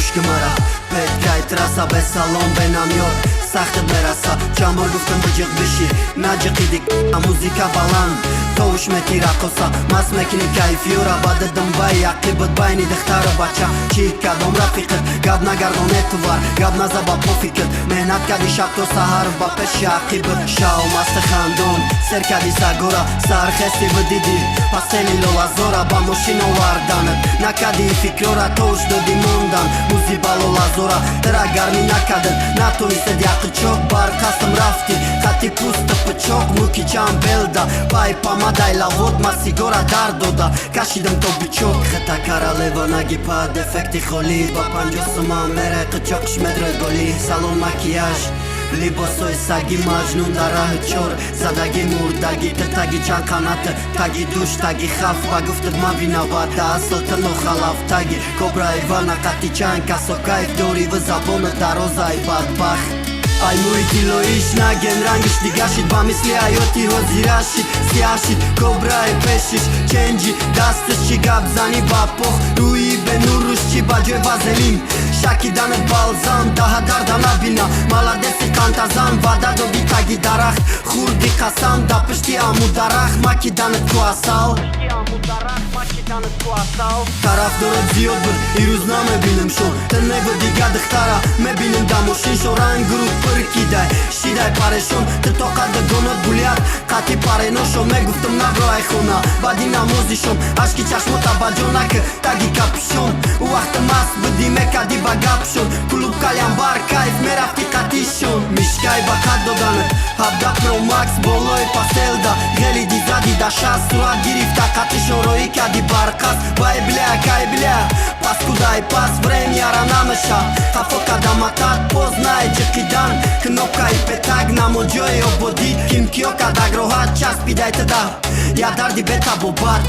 گوش مرا پتکای ترسا به سلام به نمیاد سخت برسا چند بار گفتم بجیغ بشی نجقیدی موزیکا بلند توش متی رقصا مس مکنی کیفیورا بددم بای عقیبت باینی دختر بچه چی کدام رفیقت گب نگردان اتوار گب نزبا پوفیکت مهنت کدی شب تو سهر با پش عقیبت شاو مست خندون سر کدی سگورا سر خستی بدیدی پاسلی لولا زورا با ماشین واردانت نکدی فکرورا توش دادی موندن موزی بالولا زورا ترا گرمی نکدن نتونستی دیاقی چوک بار قسم رفتی خطی پوست پچوک موکی چند بلدا پای помадай лавот ма сигора дар дода кашидам то бичок хета королева наги па дефекти холи ба 50 суман мере қичоқш медре голи салон макияж либосои саги маҷнун дар раҳи чор задаги мурдаги тиртаги чанд қанат таги душ таги хаф ба гуфтат мабинавад да асл тано халаф таги кобра ивана қати чанд касо кайф дори ва забона дарозаи бадбахт ай муҳити лоиш наген рангиш дигашид ба мисли ҳаёти ҳозирашид сиҳашид кобраи пешиш ченҷи дасташ чи гап зани ба пох рӯи бенуруш чи ба ҷои вазелин шакиданат балзам даҳа дарда набина маладеси қантазан ваъда доди таги дарахт хурди қасам да пишти аму дарахт макиданат куасал тарафдорот зиёд буд ирӯз намебинем шо тнего дига духтара мебинем да мошиншо рангрӯ пиркидай шидай парешон титоқада гонот гулят қати пареношо мегуфтам наврои хона баъди намозишон ашки чашмота ба ҷо наки таги капишон вақте маст будӣ мекади ба гапшон клуб калянбар кайф мерафти қатишон мишкай ба қад доданат 17 про макс болои паселда ғели дизади да шаст сурат гирифта қатишон роӣ кади барқас вай бля кай бля пас кудай пас времяра намеша қафо кадаматат познай ҷиқидан кнопкаи петак намо ҷои ободӣ кимкиё кадагроҳат часпидай тада я дарди бетабобат